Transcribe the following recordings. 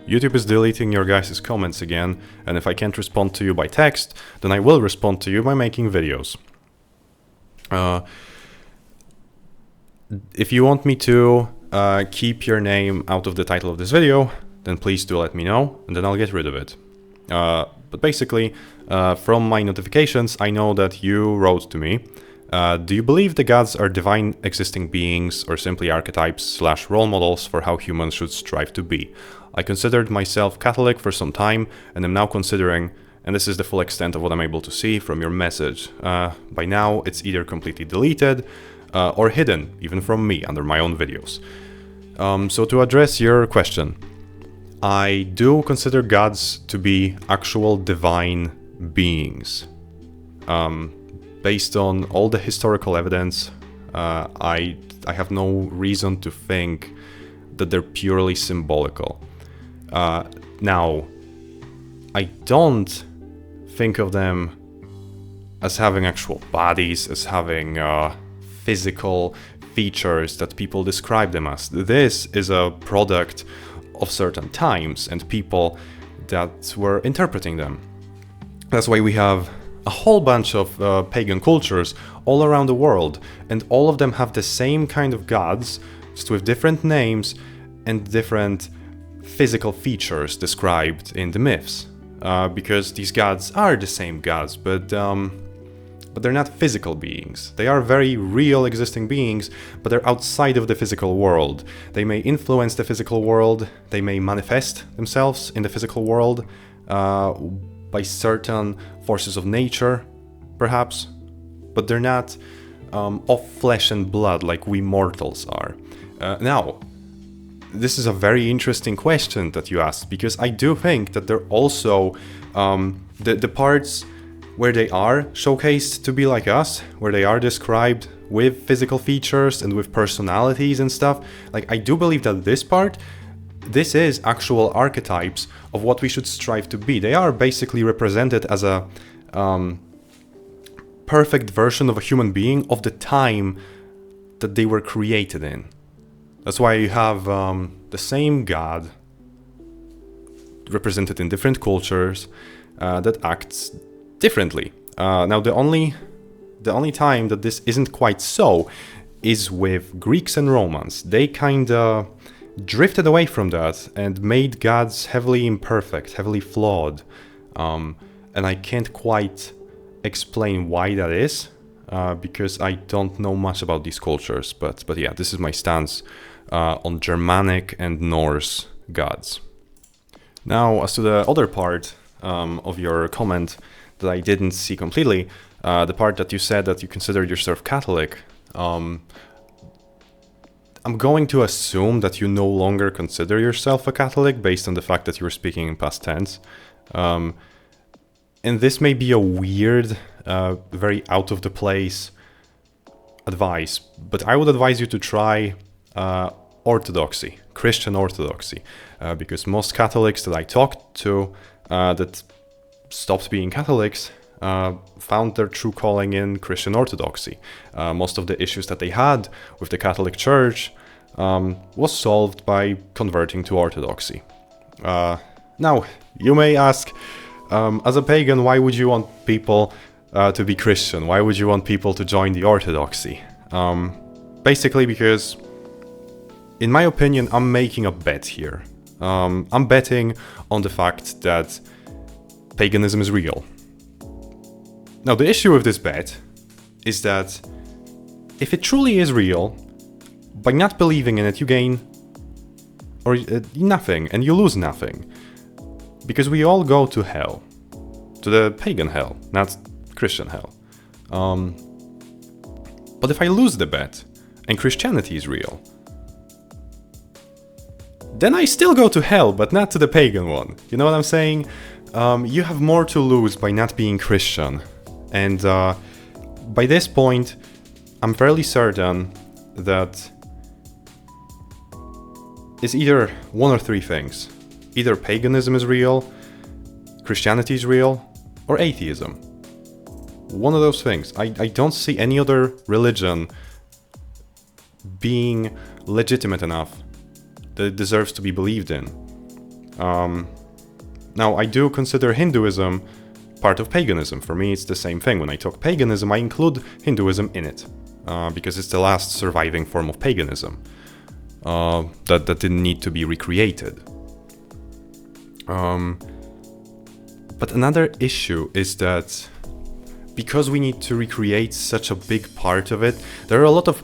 YouTube is deleting your guys' comments again, and if I can't respond to you by text, then I will respond to you by making videos. If you want me to keep your name out of the title of this video, then please do let me know, and then I'll get rid of it. But basically, from my notifications, I know that you wrote to me. Do you believe the gods are divine existing beings or simply archetypes / role models for how humans should strive to be? I considered myself Catholic for some time and am now considering, and this is the full extent of what I'm able to see from your message. By now, it's either completely deleted or hidden, even from me, under my own videos. So to address your question, I do consider gods to be actual divine beings. Based on all the historical evidence, I have no reason to think that they're purely symbolical. Now, I don't think of them as having actual bodies, as having physical features that people describe them as. This is a product of certain times and people that were interpreting them. That's why we have a whole bunch of pagan cultures all around the world, and all of them have the same kind of gods, just with different names and different physical features described in the myths. Because these gods are the same gods, but they're not physical beings. They are very real existing beings, but they're outside of the physical world. They may influence the physical world, they may manifest themselves in the physical world by certain forces of nature, perhaps, but they're not of flesh and blood like we mortals are. Now, this is a very interesting question that you asked, because I do think that they're also the parts where they are showcased to be like us, where they are described with physical features and with personalities and stuff. Like, I do believe that this is actual archetypes of what we should strive to be. They are basically represented as a perfect version of a human being of the time that they were created in. That's why you have the same god represented in different cultures that acts differently. Now, the only time that this isn't quite so is with Greeks and Romans. They kinda drifted away from that and made gods heavily imperfect, heavily flawed. And I can't quite explain why that is, because I don't know much about these cultures. But yeah, this is my stance on Germanic and Norse gods. Now, as to the other part of your comment that I didn't see completely, the part that you said that you consider yourself Catholic, I'm going to assume that you no longer consider yourself a Catholic based on the fact that you're speaking in past tense. And this may be a weird, very out of the place advice, but I would advise you to try orthodoxy, Christian orthodoxy, because most Catholics that I talked to that stopped being Catholics found their true calling in Christian orthodoxy. Most of the issues that they had with the Catholic Church was solved by converting to orthodoxy. Now, you may ask, as a pagan, why would you want people to be Christian? Why would you want people to join the orthodoxy? Basically because, in my opinion, I'm making a bet here. I'm betting on the fact that paganism is real. Now, the issue with this bet is that if it truly is real, by not believing in it, you gain nothing, and you lose nothing. Because we all go to hell. To the pagan hell, not Christian hell. But if I lose the bet, and Christianity is real, then I still go to hell, but not to the pagan one. You know what I'm saying? You have more to lose by not being Christian. And by this point, I'm fairly certain that it's either one or three things. Either paganism is real, Christianity is real, or atheism. One of those things. I don't see any other religion being legitimate enough that it deserves to be believed in. Now, I do consider Hinduism part of paganism. For me, it's the same thing. When I talk paganism, I include Hinduism in it, because it's the last surviving form of paganism that didn't need to be recreated. But another issue is that because we need to recreate such a big part of it, there are a lot of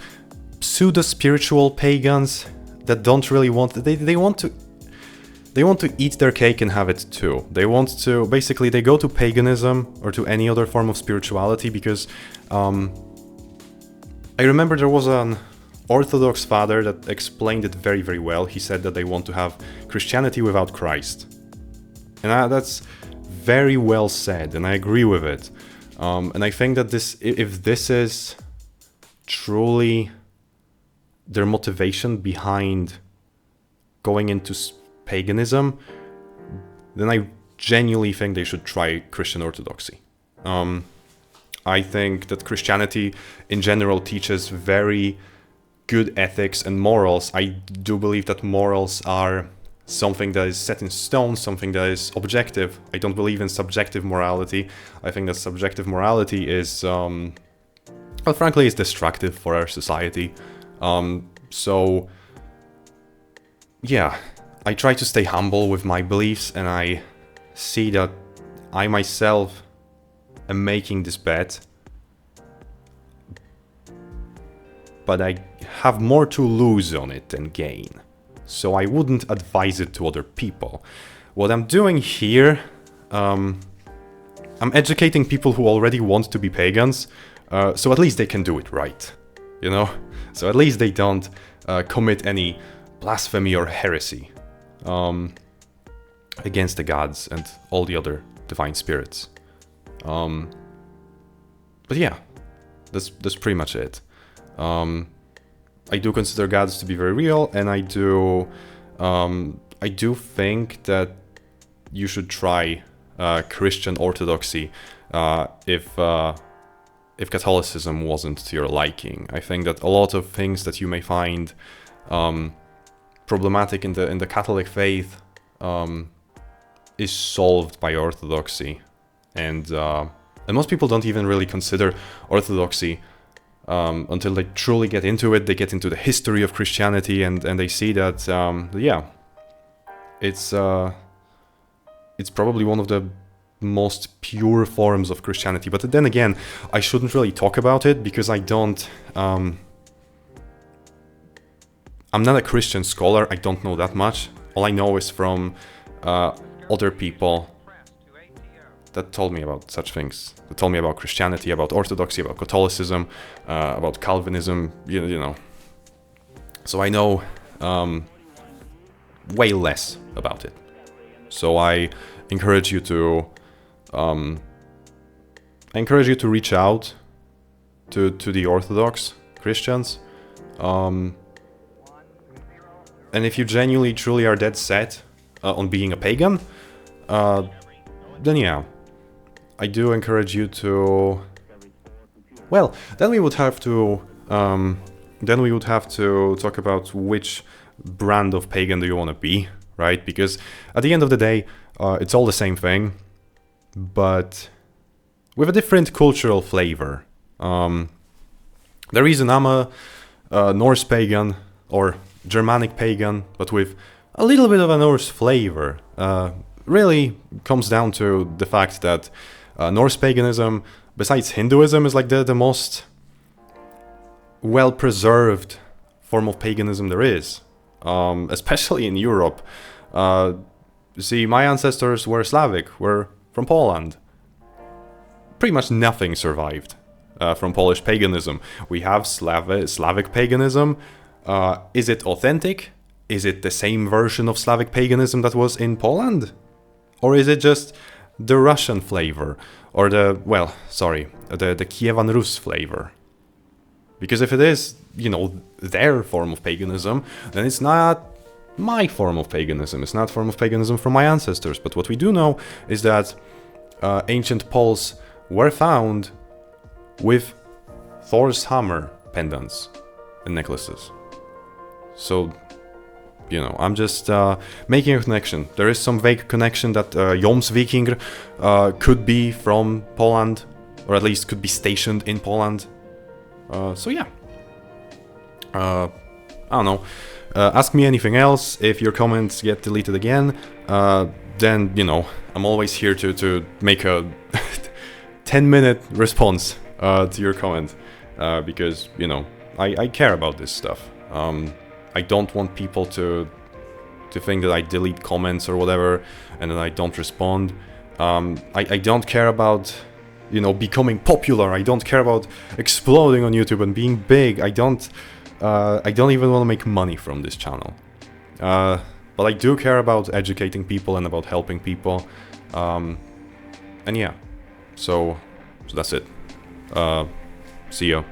pseudo-spiritual pagans that don't really want... They want to eat their cake and have it too. They want to... Basically, they go to paganism or to any other form of spirituality because... I remember there was an Orthodox father that explained it very, very well. He said that they want to have Christianity without Christ. And that's very well said, and I agree with it. And I think that if this is truly their motivation behind going into paganism, then I genuinely think they should try Christian Orthodoxy. I think that Christianity in general teaches very good ethics and morals. I do believe that morals are something that is set in stone, something that is objective. I don't believe in subjective morality. I think that subjective morality is, well, frankly, is destructive for our society. So, yeah, I try to stay humble with my beliefs, and I see that I myself am making this bet, but I have more to lose on it than gain. So I wouldn't advise it to other people. What I'm doing here, I'm educating people who already want to be pagans, so at least they can do it right, you know? So at least they don't commit any blasphemy or heresy against the gods and all the other divine spirits. But yeah, that's pretty much it. I do consider gods to be very real, and I do think that you should try Christian Orthodoxy if Catholicism wasn't to your liking. I think that a lot of things that you may find problematic in the Catholic faith is solved by Orthodoxy, and most people don't even really consider Orthodoxy until they truly get into it. They get into the history of Christianity, and they see that yeah, it's probably one of the most pure forms of Christianity. But then again, I shouldn't really talk about it because I don't. I'm not a Christian scholar. I don't know that much. All I know is from other people that told me about such things. That told me about Christianity, about Orthodoxy, about Catholicism, about Calvinism, you know. So I know way less about it. So I encourage you to reach out to the Orthodox Christians. And if you genuinely, truly are dead set on being a pagan, then yeah, I do encourage you to. Well, then we would have to talk about which brand of pagan do you want to be, right? Because at the end of the day, it's all the same thing, but with a different cultural flavor. The reason I'm a Norse pagan or Germanic pagan, but with a little bit of a Norse flavor, really comes down to the fact that Norse paganism, besides Hinduism, is like the most well-preserved form of paganism there is, especially in Europe. See, my ancestors were Slavic, were from Poland. Pretty much nothing survived from Polish paganism. We have Slavic paganism. Is it authentic? Is it the same version of Slavic paganism that was in Poland? Or is it just the Russian flavor? Or the Kievan Rus flavor? Because if it is, their form of paganism, then it's not my form of paganism. It's not form of paganism from my ancestors. But what we do know is that ancient Poles were found with Thor's hammer pendants and necklaces. So you know, I'm just making a connection. There is some vague connection that Joms Viking could be from Poland, or at least could be stationed in Poland. So yeah. I don't know. Ask me anything else. If your comments get deleted again, then, you know, I'm always here to make a 10-minute response to your comment, because, you know, I care about this stuff. I don't want people to think that I delete comments or whatever and then I don't respond. I don't care about, you know, becoming popular. I don't care about exploding on YouTube and being big. I don't even want to make money from this channel. But I do care about educating people and about helping people. And yeah, so that's it. See ya.